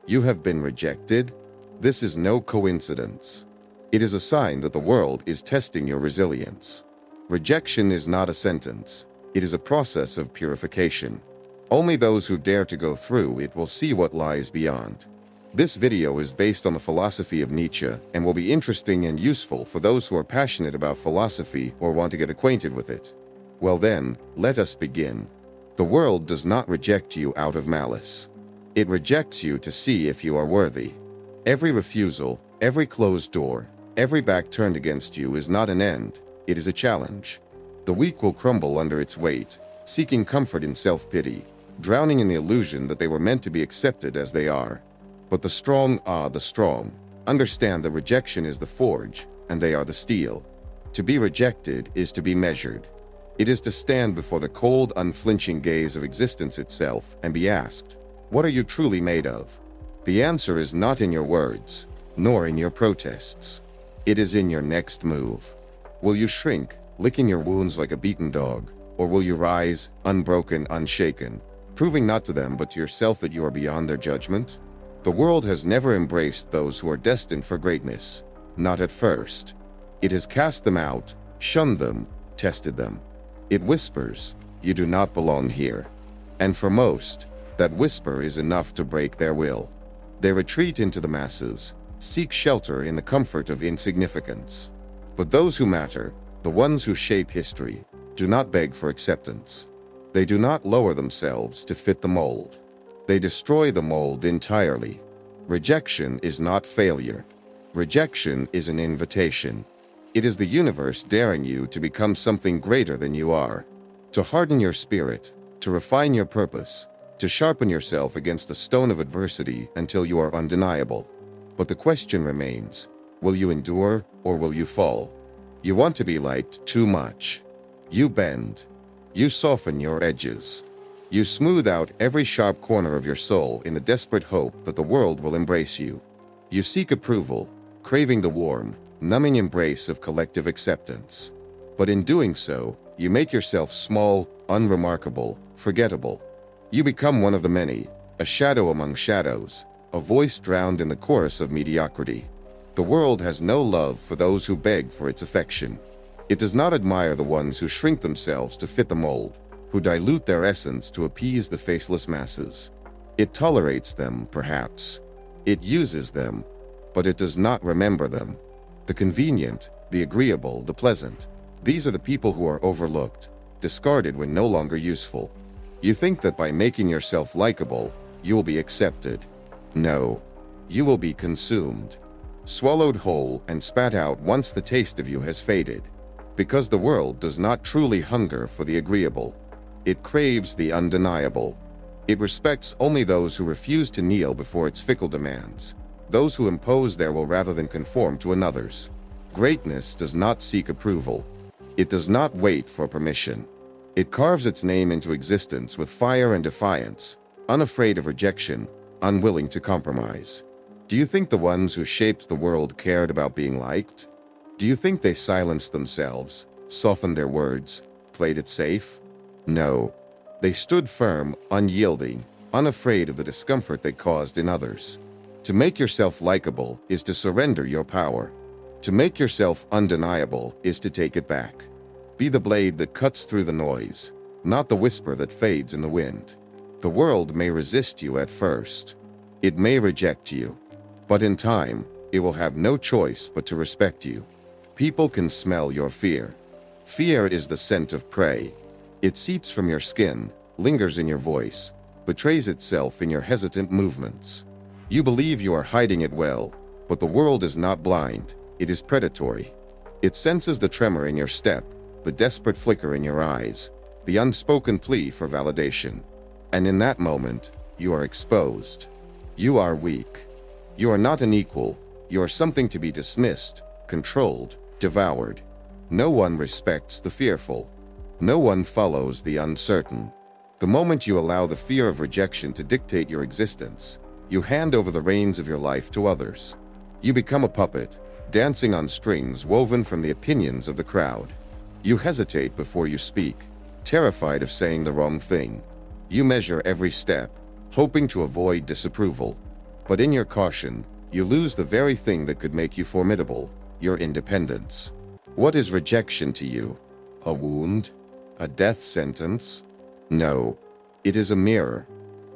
You have been rejected? This is no coincidence. It is a sign that the world is testing your resilience. Rejection is not a sentence. It is a process of purification. Only those who dare to go through it will see what lies beyond. This video is based on the philosophy of Nietzsche and will be interesting and useful for those who are passionate about philosophy or want to get acquainted with it. Well then, let us begin. The world does not reject you out of malice. It rejects you to see if you are worthy. Every refusal, every closed door, every back turned against you is not an end, it is a challenge. The weak will crumble under its weight, seeking comfort in self-pity, drowning in the illusion that they were meant to be accepted as they are. But the strong, understand that rejection is the forge, and they are the steel. To be rejected is to be measured. It is to stand before the cold, unflinching gaze of existence itself and be asked, what are you truly made of? The answer is not in your words, nor in your protests. It is in your next move. Will you shrink, licking your wounds like a beaten dog, or will you rise, unbroken, unshaken, proving not to them but to yourself that you are beyond their judgment? The world has never embraced those who are destined for greatness, not at first. It has cast them out, shunned them, tested them. It whispers, you do not belong here. And for most, that whisper is enough to break their will. They retreat into the masses, seek shelter in the comfort of insignificance. But those who matter, the ones who shape history, do not beg for acceptance. They do not lower themselves to fit the mold. They destroy the mold entirely. Rejection is not failure. Rejection is an invitation. It is the universe daring you to become something greater than you are, to harden your spirit, to refine your purpose, to sharpen yourself against the stone of adversity until you are undeniable. But the question remains, will you endure or will you fall? You want to be liked too much. You bend. You soften your edges. You smooth out every sharp corner of your soul in the desperate hope that the world will embrace you. You seek approval, craving the warm, numbing embrace of collective acceptance. But in doing so, you make yourself small, unremarkable, forgettable. You become one of the many, a shadow among shadows, a voice drowned in the chorus of mediocrity. The world has no love for those who beg for its affection. It does not admire the ones who shrink themselves to fit the mold, who dilute their essence to appease the faceless masses. It tolerates them, perhaps. It uses them, but it does not remember them. The convenient, the agreeable, the pleasant, these are the people who are overlooked, discarded when no longer useful. You think that by making yourself likable, you will be accepted. No, you will be consumed, swallowed whole and spat out once the taste of you has faded. Because the world does not truly hunger for the agreeable. It craves the undeniable. It respects only those who refuse to kneel before its fickle demands, those who impose their will rather than conform to another's. Greatness does not seek approval. It does not wait for permission. It carves its name into existence with fire and defiance, unafraid of rejection, unwilling to compromise. Do you think the ones who shaped the world cared about being liked? Do you think they silenced themselves, softened their words, played it safe? No. They stood firm, unyielding, unafraid of the discomfort they caused in others. To make yourself likable is to surrender your power. To make yourself undeniable is to take it back. Be the blade that cuts through the noise, not the whisper that fades in the wind. The world may resist you at first. It may reject you. But in time, it will have no choice but to respect you. People can smell your fear. Fear is the scent of prey. It seeps from your skin, lingers in your voice, betrays itself in your hesitant movements. You believe you are hiding it well, but the world is not blind, it is predatory. It senses the tremor in your step, the desperate flicker in your eyes, the unspoken plea for validation. And in that moment, you are exposed. You are weak. You are not an equal, you are something to be dismissed, controlled, devoured. No one respects the fearful. No one follows the uncertain. The moment you allow the fear of rejection to dictate your existence, you hand over the reins of your life to others. You become a puppet, dancing on strings woven from the opinions of the crowd. You hesitate before you speak, terrified of saying the wrong thing. You measure every step, hoping to avoid disapproval. But in your caution, you lose the very thing that could make you formidable, your independence. What is rejection to you? A wound? A death sentence? No. It is a mirror.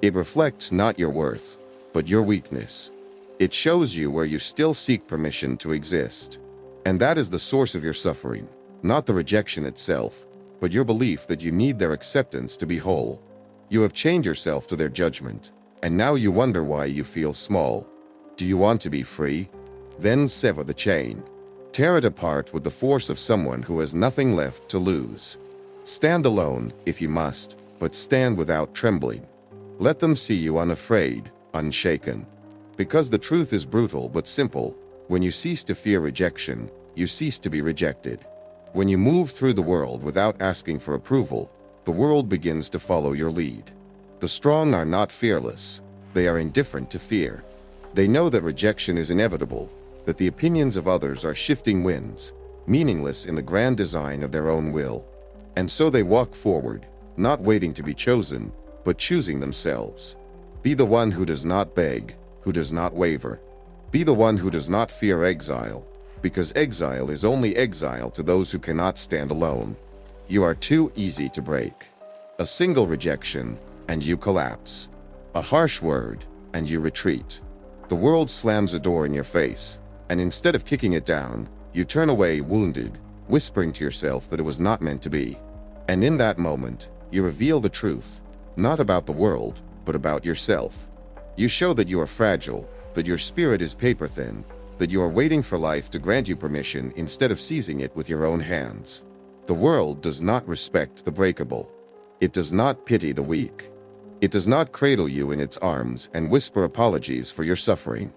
It reflects not your worth, but your weakness. It shows you where you still seek permission to exist. And that is the source of your suffering, not the rejection itself, but your belief that you need their acceptance to be whole. You have chained yourself to their judgment, and now you wonder why you feel small. Do you want to be free? Then sever the chain. Tear it apart with the force of someone who has nothing left to lose. Stand alone, if you must, but stand without trembling. Let them see you unafraid, unshaken. Because the truth is brutal but simple, when you cease to fear rejection, you cease to be rejected. When you move through the world without asking for approval, the world begins to follow your lead. The strong are not fearless. They are indifferent to fear. They know that rejection is inevitable, that the opinions of others are shifting winds, meaningless in the grand design of their own will. And so they walk forward, not waiting to be chosen, but choosing themselves. Be the one who does not beg, who does not waver. Be the one who does not fear exile, because exile is only exile to those who cannot stand alone. You are too easy to break. A single rejection, and you collapse. A harsh word, and you retreat. The world slams a door in your face, and instead of kicking it down, you turn away wounded, whispering to yourself that it was not meant to be. And in that moment, you reveal the truth, not about the world, but about yourself. You show that you are fragile, that your spirit is paper-thin, that you are waiting for life to grant you permission instead of seizing it with your own hands. The world does not respect the breakable. It does not pity the weak. It does not cradle you in its arms and whisper apologies for your suffering.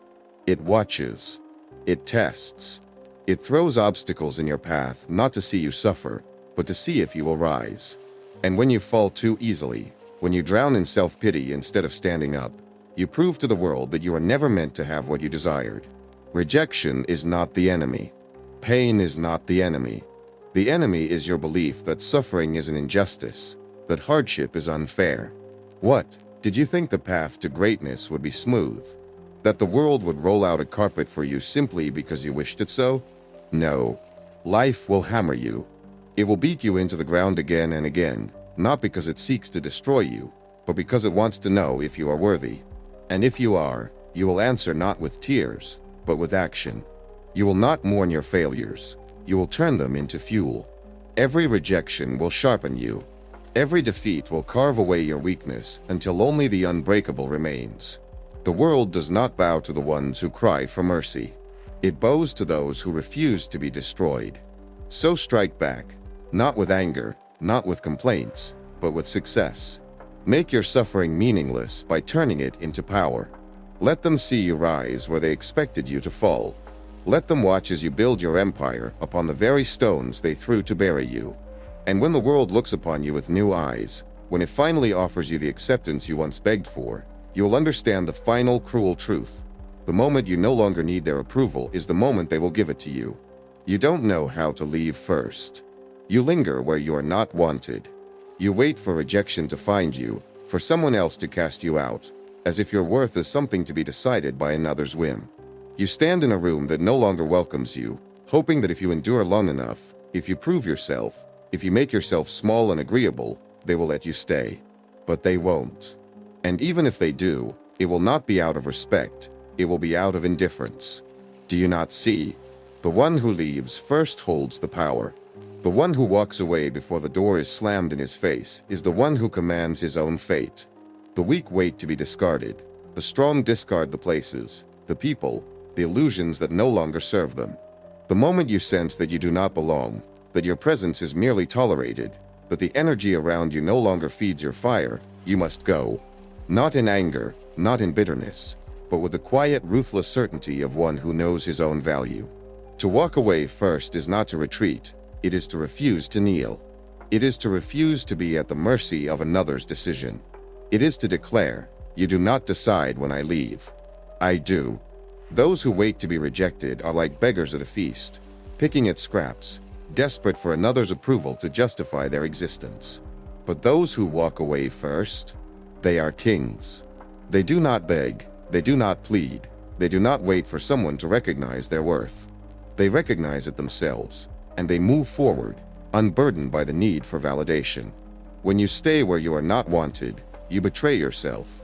It watches. It tests. It throws obstacles in your path not to see you suffer, but to see if you will rise. And when you fall too easily, when you drown in self-pity instead of standing up, you prove to the world that you are never meant to have what you desired. Rejection is not the enemy. Pain is not the enemy. The enemy is your belief that suffering is an injustice, that hardship is unfair. What? Did you think the path to greatness would be smooth? That the world would roll out a carpet for you simply because you wished it so? No. Life will hammer you. It will beat you into the ground again and again, not because it seeks to destroy you, but because it wants to know if you are worthy. And if you are, you will answer not with tears, but with action. You will not mourn your failures. You will turn them into fuel. Every rejection will sharpen you. Every defeat will carve away your weakness until only the unbreakable remains. The world does not bow to the ones who cry for mercy. It bows to those who refuse to be destroyed. So strike back, not with anger, not with complaints, but with success. Make your suffering meaningless by turning it into power. Let them see you rise where they expected you to fall. Let them watch as you build your empire upon the very stones they threw to bury you. And when the world looks upon you with new eyes, when it finally offers you the acceptance you once begged for, you will understand the final cruel truth. The moment you no longer need their approval is the moment they will give it to you. You don't know how to leave first. You linger where you are not wanted. You wait for rejection to find you, for someone else to cast you out, as if your worth is something to be decided by another's whim. You stand in a room that no longer welcomes you, hoping that if you endure long enough, if you prove yourself, if you make yourself small and agreeable, they will let you stay. But they won't. And even if they do, it will not be out of respect, it will be out of indifference. Do you not see? The one who leaves first holds the power. The one who walks away before the door is slammed in his face is the one who commands his own fate. The weak wait to be discarded. The strong discard the places, the people, the illusions that no longer serve them. The moment you sense that you do not belong, that your presence is merely tolerated, that the energy around you no longer feeds your fire, you must go. Not in anger, not in bitterness, but with the quiet, ruthless certainty of one who knows his own value. To walk away first is not to retreat, it is to refuse to kneel. It is to refuse to be at the mercy of another's decision. It is to declare, you do not decide when I leave. I do. Those who wait to be rejected are like beggars at a feast, picking at scraps, desperate for another's approval to justify their existence. But those who walk away first, they are kings. They do not beg, They do not plead. They do not wait for someone to recognize their worth. They recognize it themselves, and they move forward, unburdened by the need for validation. When you stay where you are not wanted, you betray yourself.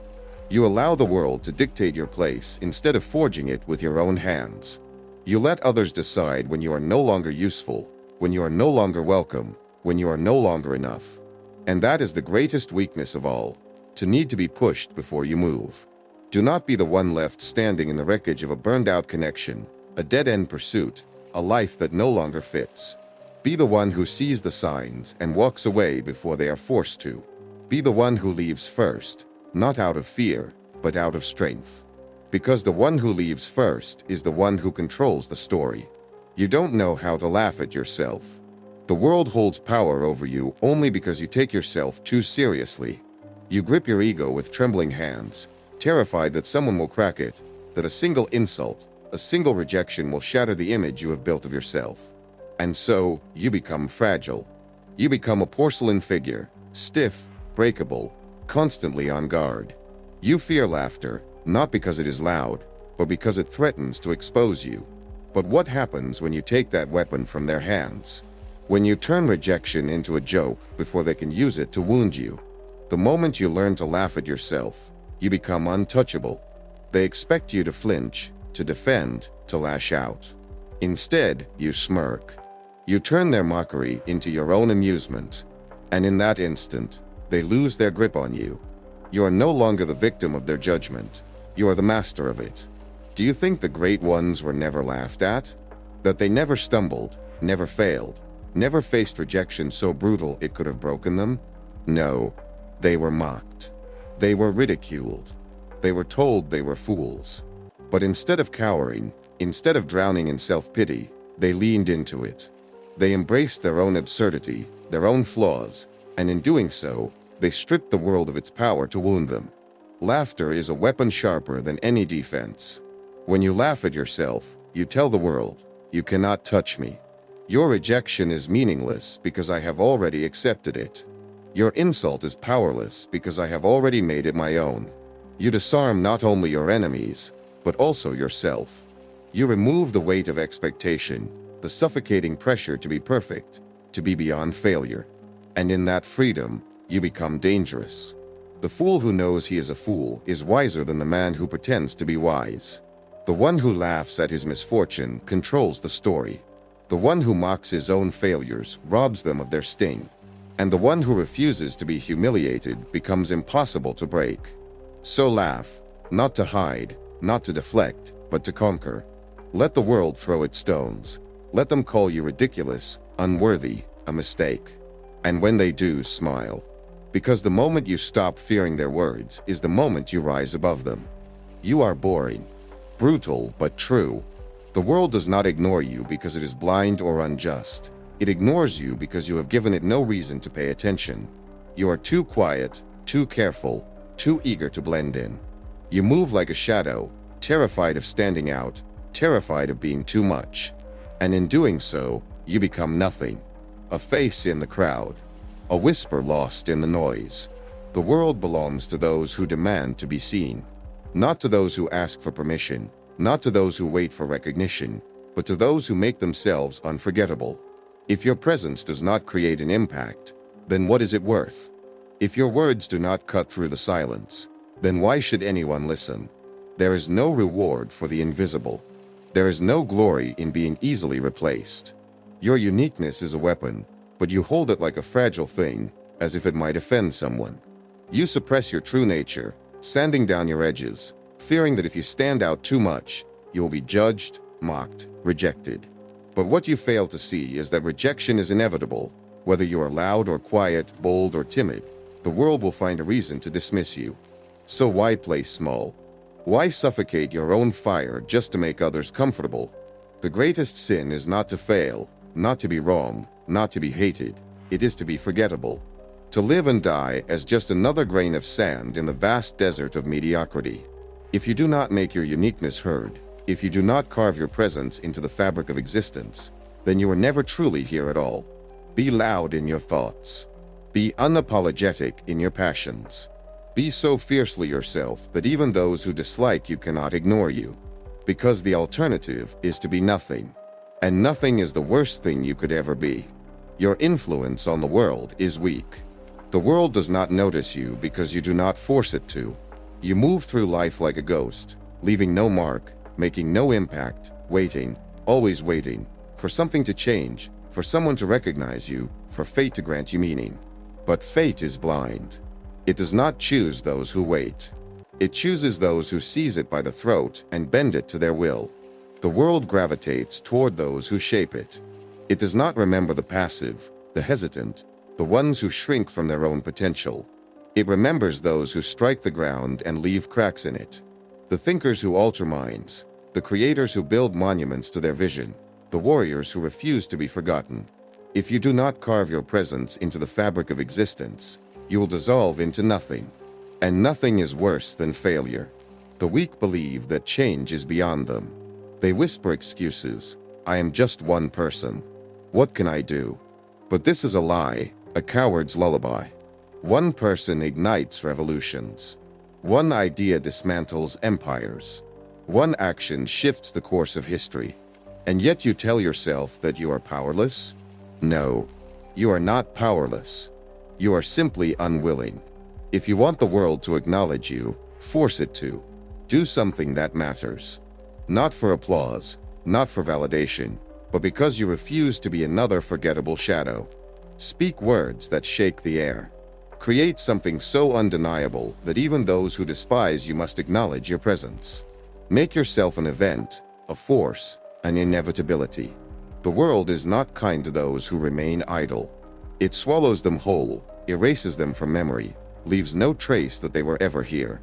You allow the world to dictate your place instead of forging it with your own hands. You let others decide when you are no longer useful, when you are no longer welcome, when you are no longer enough. And that is the greatest weakness of all, to need to be pushed before you move. Do not be the one left standing in the wreckage of a burned-out connection, a dead-end pursuit, a life that no longer fits. Be the one who sees the signs and walks away before they are forced to. Be the one who leaves first, not out of fear, but out of strength. Because the one who leaves first is the one who controls the story. You don't know how to laugh at yourself. The world holds power over you only because you take yourself too seriously. You grip your ego with trembling hands, terrified that someone will crack it, that a single insult, a single rejection will shatter the image you have built of yourself. And so, you become fragile. You become a porcelain figure, stiff, breakable, constantly on guard. You fear laughter, not because it is loud, but because it threatens to expose you. But what happens when you take that weapon from their hands? When you turn rejection into a joke before they can use it to wound you? The moment you learn to laugh at yourself, you become untouchable. They expect you to flinch, to defend, to lash out. Instead, you smirk. You turn their mockery into your own amusement. And in that instant, they lose their grip on you. You are no longer the victim of their judgment. You are the master of it. Do you think the great ones were never laughed at? That they never stumbled, never failed, never faced rejection so brutal it could have broken them? No, they were mocked. They were ridiculed. They were told they were fools. But instead of cowering, instead of drowning in self-pity, they leaned into it. They embraced their own absurdity, their own flaws, and in doing so, they stripped the world of its power to wound them. Laughter is a weapon sharper than any defense. When you laugh at yourself, you tell the world, "You cannot touch me. Your rejection is meaningless because I have already accepted it. Your insult is powerless because I have already made it my own." You disarm not only your enemies, but also yourself. You remove the weight of expectation, the suffocating pressure to be perfect, to be beyond failure. And in that freedom, you become dangerous. The fool who knows he is a fool is wiser than the man who pretends to be wise. The one who laughs at his misfortune controls the story. The one who mocks his own failures robs them of their sting. And the one who refuses to be humiliated becomes impossible to break. So laugh, not to hide, not to deflect, but to conquer. Let the world throw its stones. Let them call you ridiculous, unworthy, a mistake. And when they do, smile. Because the moment you stop fearing their words is the moment you rise above them. You are boring, brutal, but true. The world does not ignore you because it is blind or unjust. It ignores you because you have given it no reason to pay attention. You are too quiet, too careful, too eager to blend in. You move like a shadow, terrified of standing out, terrified of being too much. And in doing so, you become nothing. A face in the crowd. A whisper lost in the noise. The world belongs to those who demand to be seen. Not to those who ask for permission. Not to those who wait for recognition, but to those who make themselves unforgettable. If your presence does not create an impact, then what is it worth? If your words do not cut through the silence, then why should anyone listen? There is no reward for the invisible. There is no glory in being easily replaced. Your uniqueness is a weapon, but you hold it like a fragile thing, as if it might offend someone. You suppress your true nature, sanding down your edges, fearing that if you stand out too much, you will be judged, mocked, rejected. But what you fail to see is that rejection is inevitable. Whether you are loud or quiet, bold or timid, the world will find a reason to dismiss you. So why play small? Why suffocate your own fire just to make others comfortable? The greatest sin is not to fail, not to be wrong, not to be hated. It is to be forgettable. To live and die as just another grain of sand in the vast desert of mediocrity. If you do not make your uniqueness heard, if you do not carve your presence into the fabric of existence, then you are never truly here at all. Be loud in your thoughts. Be unapologetic in your passions. Be so fiercely yourself that even those who dislike you cannot ignore you. Because the alternative is to be nothing. And nothing is the worst thing you could ever be. Your influence on the world is weak. The world does not notice you because you do not force it to. You move through life like a ghost, leaving no mark, making no impact, waiting, always waiting, for something to change, for someone to recognize you, for fate to grant you meaning. But fate is blind. It does not choose those who wait. It chooses those who seize it by the throat and bend it to their will. The world gravitates toward those who shape it. It does not remember the passive, the hesitant, the ones who shrink from their own potential. It remembers those who strike the ground and leave cracks in it. The thinkers who alter minds, the creators who build monuments to their vision, the warriors who refuse to be forgotten. If you do not carve your presence into the fabric of existence, you will dissolve into nothing. And nothing is worse than failure. The weak believe that change is beyond them. They whisper excuses. I am just one person. What can I do? But this is a lie, a coward's lullaby. One person ignites revolutions. One idea dismantles empires. One action shifts the course of history. And yet you tell yourself that you are powerless? No, you are not powerless. You are simply unwilling. If you want the world to acknowledge you, force it to. Do something that matters. Not for applause, not for validation, but because you refuse to be another forgettable shadow. Speak words that shake the air. Create something so undeniable that even those who despise you must acknowledge your presence. Make yourself an event, a force, an inevitability. The world is not kind to those who remain idle. It swallows them whole, erases them from memory, leaves no trace that they were ever here.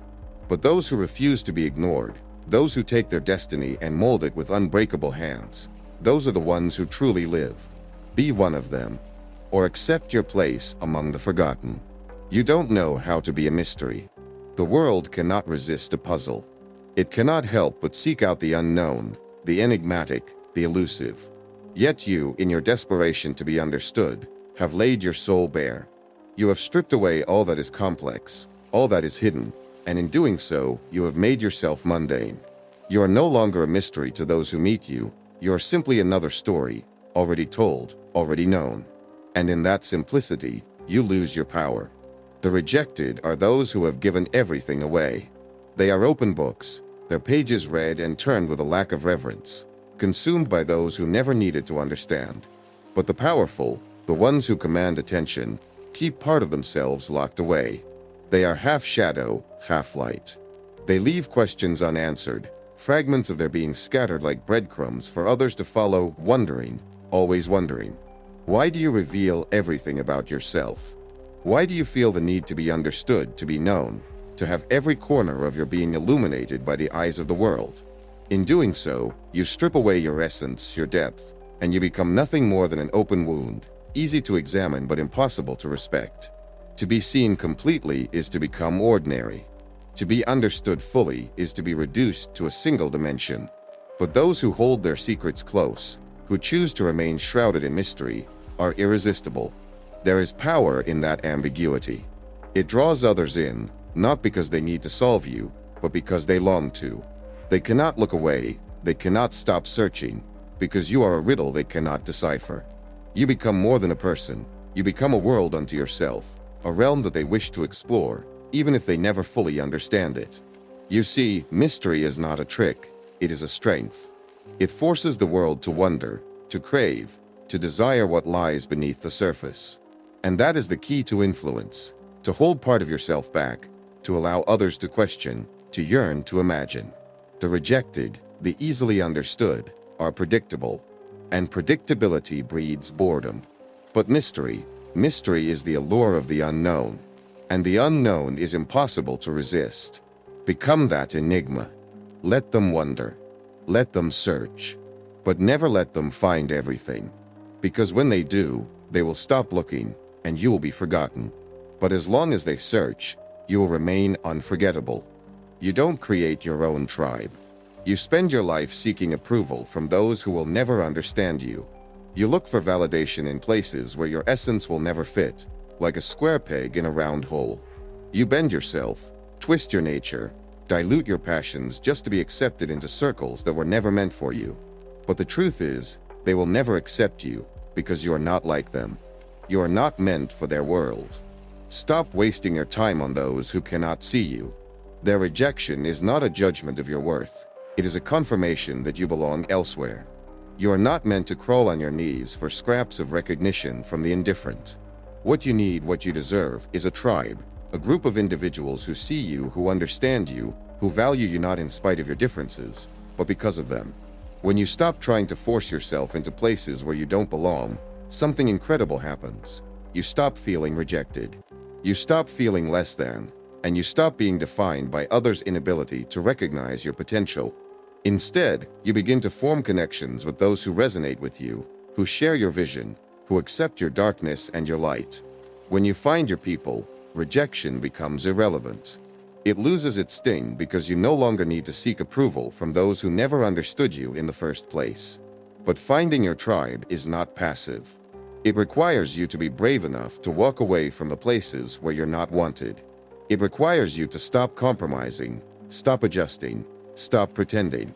But those who refuse to be ignored, those who take their destiny and mold it with unbreakable hands, those are the ones who truly live. Be one of them, or accept your place among the forgotten. You don't know how to be a mystery. The world cannot resist a puzzle. It cannot help but seek out the unknown, the enigmatic, the elusive. Yet you, in your desperation to be understood, have laid your soul bare. You have stripped away all that is complex, all that is hidden, and in doing so, you have made yourself mundane. You are no longer a mystery to those who meet you. You are simply another story, already told, already known. And in that simplicity, you lose your power. The rejected are those who have given everything away. They are open books, their pages read and turned with a lack of reverence, consumed by those who never needed to understand. But the powerful, the ones who command attention, keep part of themselves locked away. They are half shadow, half light. They leave questions unanswered, fragments of their being scattered like breadcrumbs for others to follow, wondering, always wondering. Why do you reveal everything about yourself? Why do you feel the need to be understood, to be known, to have every corner of your being illuminated by the eyes of the world? In doing so, you strip away your essence, your depth, and you become nothing more than an open wound, easy to examine but impossible to respect. To be seen completely is to become ordinary. To be understood fully is to be reduced to a single dimension. But those who hold their secrets close, who choose to remain shrouded in mystery, are irresistible. There is power in that ambiguity. It draws others in, not because they need to solve you, but because they long to. They cannot look away, they cannot stop searching, because you are a riddle they cannot decipher. You become more than a person, you become a world unto yourself, a realm that they wish to explore, even if they never fully understand it. You see, mystery is not a trick, it is a strength. It forces the world to wonder, to crave, to desire what lies beneath the surface. And that is the key to influence, to hold part of yourself back, to allow others to question, to yearn to imagine. The rejected, the easily understood, are predictable, and predictability breeds boredom. But mystery is the allure of the unknown, and the unknown is impossible to resist. Become that enigma. Let them wonder. Let them search. But never let them find everything. Because when they do, they will stop looking, and you will be forgotten. But as long as they search, you will remain unforgettable. You don't create your own tribe. You spend your life seeking approval from those who will never understand you. You look for validation in places where your essence will never fit, like a square peg in a round hole. You bend yourself, twist your nature, dilute your passions just to be accepted into circles that were never meant for you. But the truth is, they will never accept you because you are not like them. You are not meant for their world. Stop wasting your time on those who cannot see you. Their rejection is not a judgment of your worth. It is a confirmation that you belong elsewhere. You are not meant to crawl on your knees for scraps of recognition from the indifferent. What you need, what you deserve, is a tribe, a group of individuals who see you, who understand you, who value you not in spite of your differences, but because of them. When you stop trying to force yourself into places where you don't belong, something incredible happens. You stop feeling rejected. You stop feeling less than, and you stop being defined by others' inability to recognize your potential. Instead, you begin to form connections with those who resonate with you, who share your vision, who accept your darkness and your light. When you find your people, rejection becomes irrelevant. It loses its sting because you no longer need to seek approval from those who never understood you in the first place. But finding your tribe is not passive. It requires you to be brave enough to walk away from the places where you're not wanted. It requires you to stop compromising, stop adjusting, stop pretending.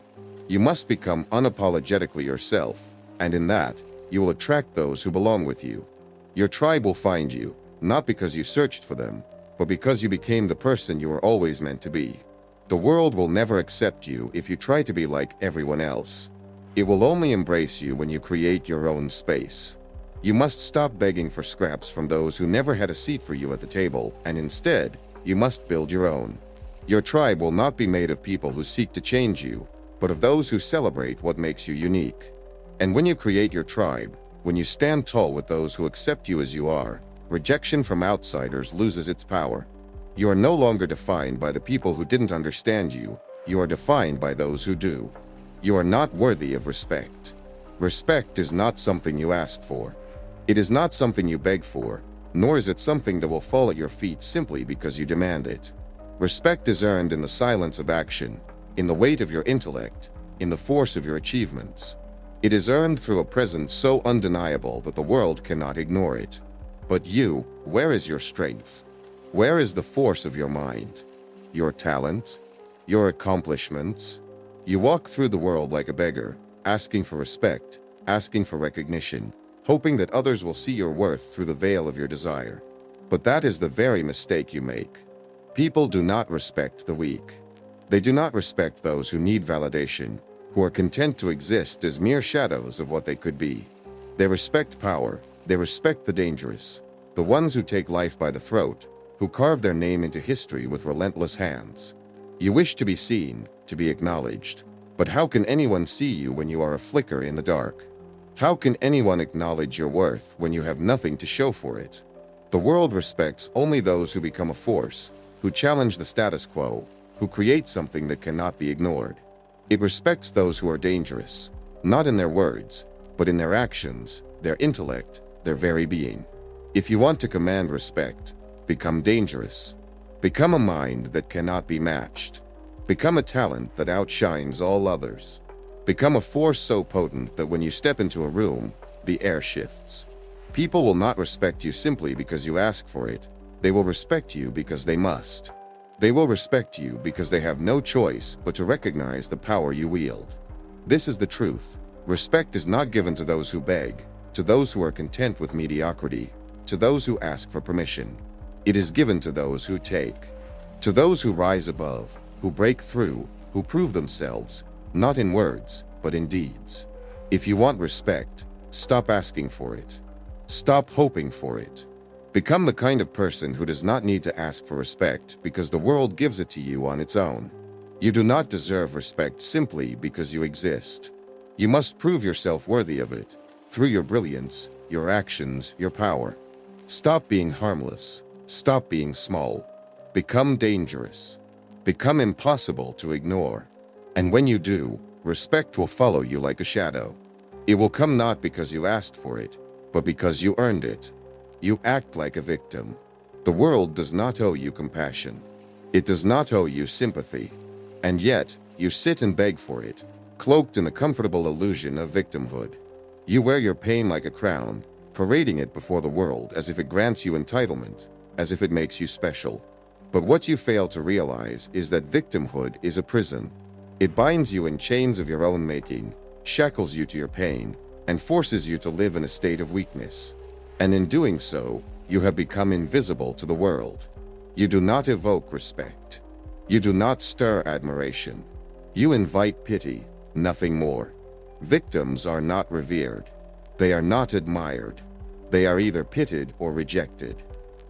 You must become unapologetically yourself, and in that, you will attract those who belong with you. Your tribe will find you, not because you searched for them, but because you became the person you were always meant to be. The world will never accept you if you try to be like everyone else. It will only embrace you when you create your own space. You must stop begging for scraps from those who never had a seat for you at the table, and instead, you must build your own. Your tribe will not be made of people who seek to change you, but of those who celebrate what makes you unique. And when you create your tribe, when you stand tall with those who accept you as you are, rejection from outsiders loses its power. You are no longer defined by the people who didn't understand you. You are defined by those who do. You are not worthy of respect. Respect is not something you ask for. It is not something you beg for, nor is it something that will fall at your feet simply because you demand it. Respect is earned in the silence of action, in the weight of your intellect, in the force of your achievements. It is earned through a presence so undeniable that the world cannot ignore it. But you, where is your strength? Where is the force of your mind? Your talent? Your accomplishments? You walk through the world like a beggar, asking for respect, asking for recognition, hoping that others will see your worth through the veil of your desire. But that is the very mistake you make. People do not respect the weak. They do not respect those who need validation, who are content to exist as mere shadows of what they could be. They respect power. They respect the dangerous, the ones who take life by the throat, who carve their name into history with relentless hands. You wish to be seen, to be acknowledged. But how can anyone see you when you are a flicker in the dark? How can anyone acknowledge your worth when you have nothing to show for it? The world respects only those who become a force, who challenge the status quo, who create something that cannot be ignored. It respects those who are dangerous, not in their words, but in their actions, their intellect, their very being. If you want to command respect, become dangerous. Become a mind that cannot be matched. Become a talent that outshines all others. Become a force so potent that when you step into a room, the air shifts. People will not respect you simply because you ask for it. They will respect you because they must. They will respect you because they have no choice but to recognize the power you wield. This is the truth. Respect is not given to those who beg, to those who are content with mediocrity, to those who ask for permission. It is given to those who take, to those who rise above, who break through, who prove themselves, not in words, but in deeds. If you want respect, stop asking for it. Stop hoping for it. Become the kind of person who does not need to ask for respect because the world gives it to you on its own. You do not deserve respect simply because you exist. You must prove yourself worthy of it, through your brilliance, your actions, your power. Stop being harmless. Stop being small. Become dangerous. Become impossible to ignore. And when you do, respect will follow you like a shadow. It will come not because you asked for it, but because you earned it. You act like a victim. The world does not owe you compassion. It does not owe you sympathy. And yet, you sit and beg for it, cloaked in the comfortable illusion of victimhood. You wear your pain like a crown, parading it before the world as if it grants you entitlement, as if it makes you special. But what you fail to realize is that victimhood is a prison. It binds you in chains of your own making, shackles you to your pain, and forces you to live in a state of weakness. And in doing so, you have become invisible to the world. You do not evoke respect. You do not stir admiration. You invite pity, nothing more. Victims are not revered. They are not admired. They are either pitied or rejected.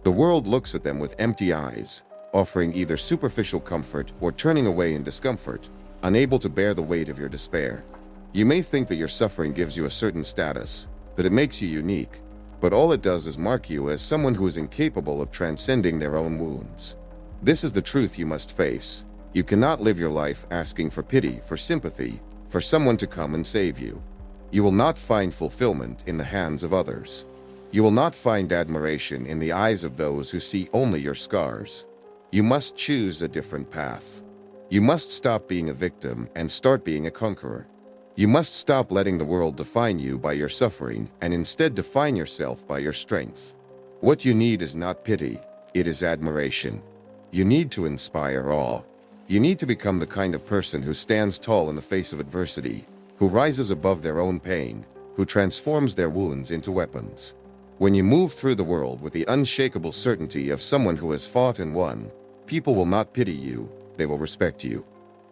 The world looks at them with empty eyes, offering either superficial comfort or turning away in discomfort, unable to bear the weight of your despair. You may think that your suffering gives you a certain status, that it makes you unique, but all it does is mark you as someone who is incapable of transcending their own wounds. This is the truth you must face. You cannot live your life asking for pity, for sympathy, for someone to come and save you. You will not find fulfillment in the hands of others. You will not find admiration in the eyes of those who see only your scars. You must choose a different path. You must stop being a victim and start being a conqueror. You must stop letting the world define you by your suffering and instead define yourself by your strength. What you need is not pity, it is admiration. You need to inspire awe. You need to become the kind of person who stands tall in the face of adversity, who rises above their own pain, who transforms their wounds into weapons. When you move through the world with the unshakable certainty of someone who has fought and won, people will not pity you, they will respect you.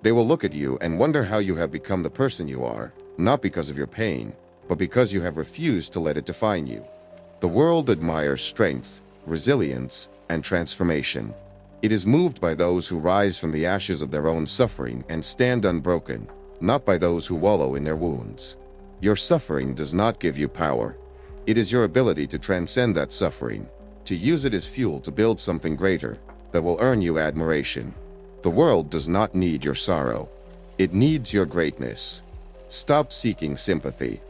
They will look at you and wonder how you have become the person you are, not because of your pain, but because you have refused to let it define you. The world admires strength, resilience, and transformation. It is moved by those who rise from the ashes of their own suffering and stand unbroken, not by those who wallow in their wounds. Your suffering does not give you power. It is your ability to transcend that suffering, to use it as fuel to build something greater, that will earn you admiration. The world does not need your sorrow. It needs your greatness. Stop seeking sympathy.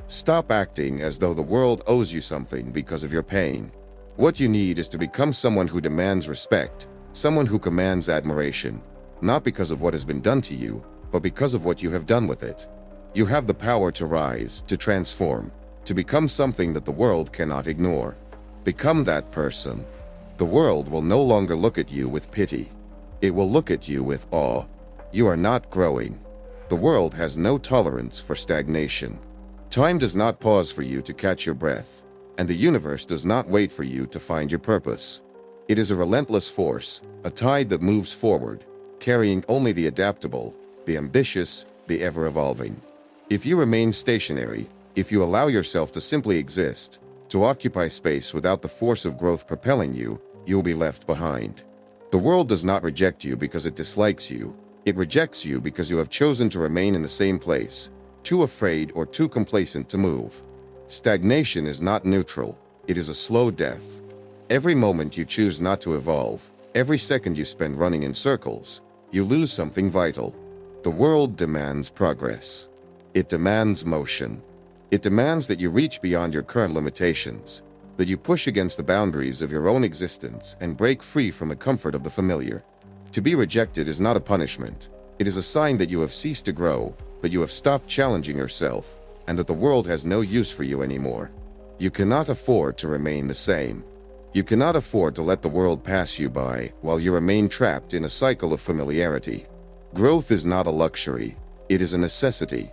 Stop acting as though the world owes you something because of your pain. What you need is to become someone who demands respect, someone who commands admiration, not because of what has been done to you, but because of what you have done with it. You have the power to rise, to transform, to become something that the world cannot ignore. Become that person. The world will no longer look at you with pity. It will look at you with awe. You are not growing. The world has no tolerance for stagnation. Time does not pause for you to catch your breath, and the universe does not wait for you to find your purpose. It is a relentless force, a tide that moves forward, carrying only the adaptable, the ambitious, the ever-evolving. If you remain stationary, if you allow yourself to simply exist, to occupy space without the force of growth propelling you, you will be left behind. The world does not reject you because it dislikes you. It rejects you because you have chosen to remain in the same place, too afraid or too complacent to move. Stagnation is not neutral. It is a slow death. Every moment you choose not to evolve, every second you spend running in circles, you lose something vital. The world demands progress. It demands motion. It demands that you reach beyond your current limitations, that you push against the boundaries of your own existence and break free from the comfort of the familiar. To be rejected is not a punishment. It is a sign that you have ceased to grow, that you have stopped challenging yourself, and that the world has no use for you anymore. You cannot afford to remain the same. You cannot afford to let the world pass you by while you remain trapped in a cycle of familiarity. Growth is not a luxury. It is a necessity.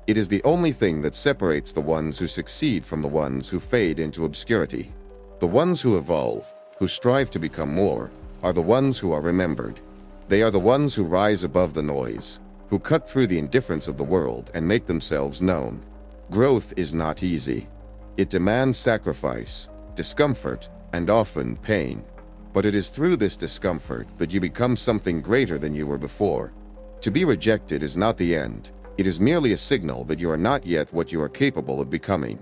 It is the only thing that separates the ones who succeed from the ones who fade into obscurity. The ones who evolve, who strive to become more, are the ones who are remembered. They are the ones who rise above the noise, who cut through the indifference of the world and make themselves known. Growth is not easy. It demands sacrifice, discomfort, and often pain. But it is through this discomfort that you become something greater than you were before. To be rejected is not the end. It is merely a signal that you are not yet what you are capable of becoming.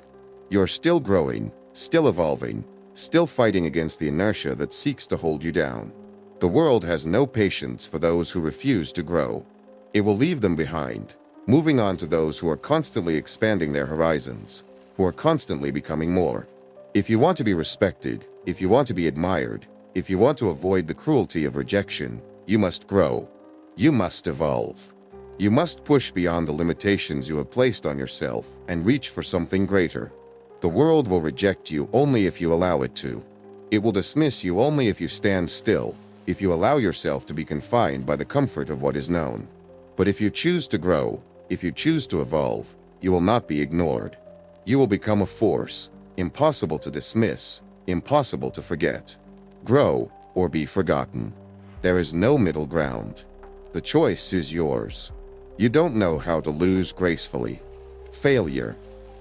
You are still growing, still evolving, still fighting against the inertia that seeks to hold you down. The world has no patience for those who refuse to grow. It will leave them behind, moving on to those who are constantly expanding their horizons, who are constantly becoming more. If you want to be respected, if you want to be admired, if you want to avoid the cruelty of rejection, you must grow. You must evolve. You must push beyond the limitations you have placed on yourself and reach for something greater. The world will reject you only if you allow it to. It will dismiss you only if you stand still, if you allow yourself to be confined by the comfort of what is known. But if you choose to grow, if you choose to evolve, you will not be ignored. You will become a force, impossible to dismiss, impossible to forget. Grow or be forgotten. There is no middle ground. The choice is yours. You don't know how to lose gracefully. Failure.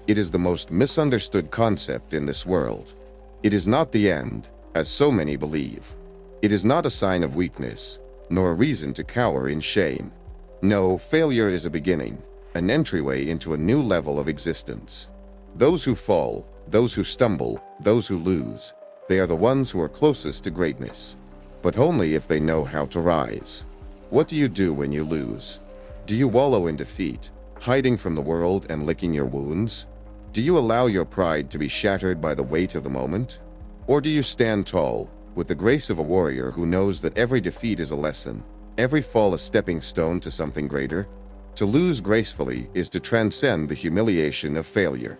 It is the most misunderstood concept in this world. It is not the end, as so many believe. It is not a sign of weakness, nor a reason to cower in shame. No, failure is a beginning, an entryway into a new level of existence. Those who fall, those who stumble, those who lose, they are the ones who are closest to greatness. But only if they know how to rise. What do you do when you lose? Do you wallow in defeat, hiding from the world and licking your wounds? Do you allow your pride to be shattered by the weight of the moment? Or do you stand tall, with the grace of a warrior who knows that every defeat is a lesson, every fall a stepping stone to something greater? To lose gracefully is to transcend the humiliation of failure.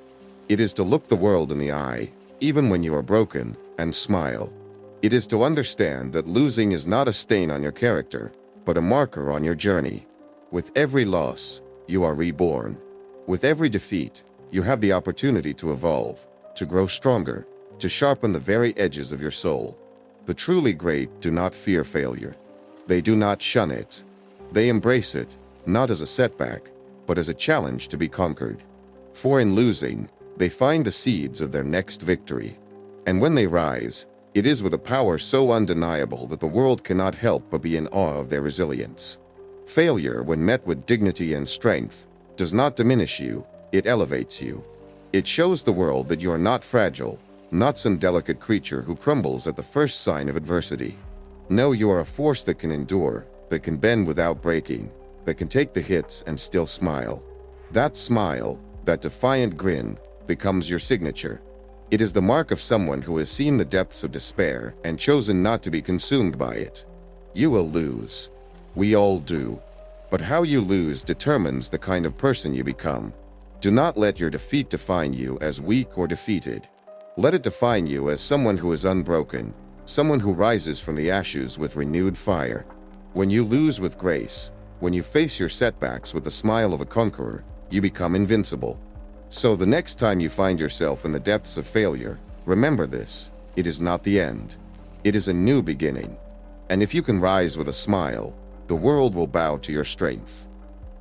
It is to look the world in the eye, even when you are broken, and smile. It is to understand that losing is not a stain on your character, but a marker on your journey. With every loss, you are reborn. With every defeat, you have the opportunity to evolve, to grow stronger, to sharpen the very edges of your soul. The truly great do not fear failure. They do not shun it. They embrace it, not as a setback, but as a challenge to be conquered. For in losing, they find the seeds of their next victory. And when they rise, it is with a power so undeniable that the world cannot help but be in awe of their resilience. Failure, when met with dignity and strength, does not diminish you, it elevates you. It shows the world that you are not fragile, not some delicate creature who crumbles at the first sign of adversity. No, you are a force that can endure, that can bend without breaking, that can take the hits and still smile. That smile, that defiant grin, becomes your signature. It is the mark of someone who has seen the depths of despair and chosen not to be consumed by it. You will lose. We all do. But how you lose determines the kind of person you become. Do not let your defeat define you as weak or defeated. Let it define you as someone who is unbroken, someone who rises from the ashes with renewed fire. When you lose with grace, when you face your setbacks with the smile of a conqueror, you become invincible. So the next time you find yourself in the depths of failure, remember this: it is not the end. It is a new beginning. And if you can rise with a smile, the world will bow to your strength.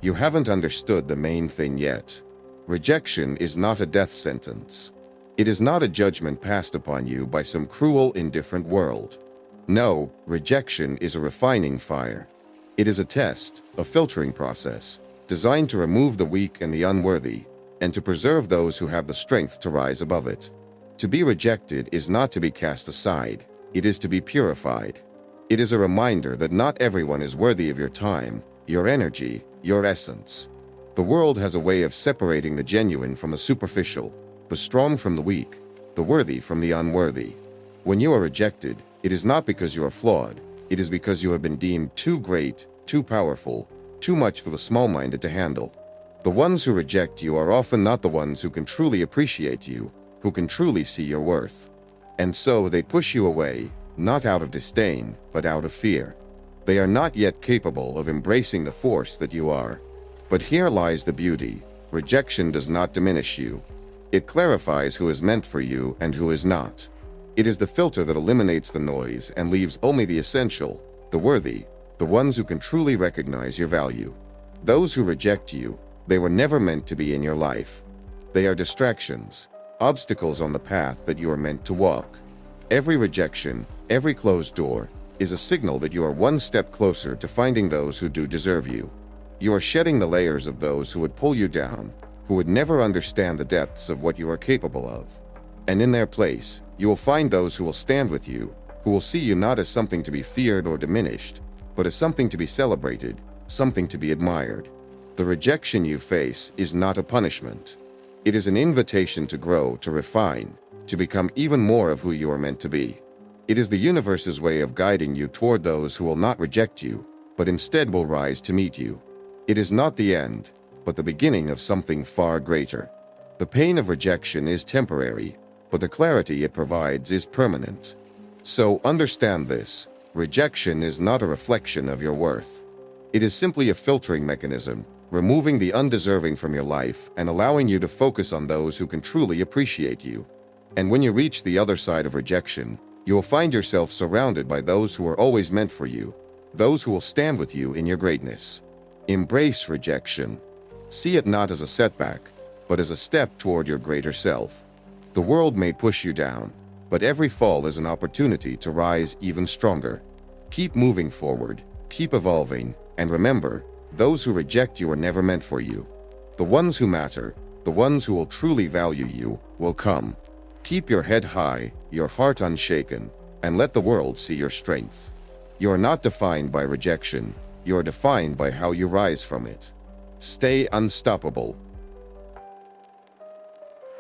You haven't understood the main thing yet. Rejection is not a death sentence. It is not a judgment passed upon you by some cruel, indifferent world. No, rejection is a refining fire. It is a test, a filtering process, designed to remove the weak and the unworthy, and to preserve those who have the strength to rise above it. To be rejected is not to be cast aside, it is to be purified. It is a reminder that not everyone is worthy of your time, your energy, your essence. The world has a way of separating the genuine from the superficial, the strong from the weak, the worthy from the unworthy. When you are rejected, it is not because you are flawed, it is because you have been deemed too great, too powerful, too much for the small-minded to handle. The ones who reject you are often not the ones who can truly appreciate you, who can truly see your worth. And so they push you away, not out of disdain, but out of fear. They are not yet capable of embracing the force that you are. But here lies the beauty: rejection does not diminish you. It clarifies who is meant for you and who is not. It is the filter that eliminates the noise and leaves only the essential, the worthy, the ones who can truly recognize your value. Those who reject you, they were never meant to be in your life. They are distractions, obstacles on the path that you are meant to walk. Every rejection, every closed door, is a signal that you are one step closer to finding those who do deserve you. You are shedding the layers of those who would pull you down, who would never understand the depths of what you are capable of. And in their place, you will find those who will stand with you, who will see you not as something to be feared or diminished, but as something to be celebrated, something to be admired. The rejection you face is not a punishment. It is an invitation to grow, to refine, to become even more of who you are meant to be. It is the universe's way of guiding you toward those who will not reject you, but instead will rise to meet you. It is not the end, but the beginning of something far greater. The pain of rejection is temporary, but the clarity it provides is permanent. So understand this: Rejection is not a reflection of your worth. It is simply a filtering mechanism, removing the undeserving from your life and allowing you to focus on those who can truly appreciate you. And when you reach the other side of rejection, you will find yourself surrounded by those who are always meant for you, those who will stand with you in your greatness. Embrace rejection. See it not as a setback, but as a step toward your greater self. The world may push you down, but every fall is an opportunity to rise even stronger. Keep moving forward, keep evolving, and remember, those who reject you are never meant for you. The ones who matter, the ones who will truly value you, will come. Keep your head high, your heart unshaken, and let the world see your strength. You are not defined by rejection, you are defined by how you rise from it. Stay unstoppable,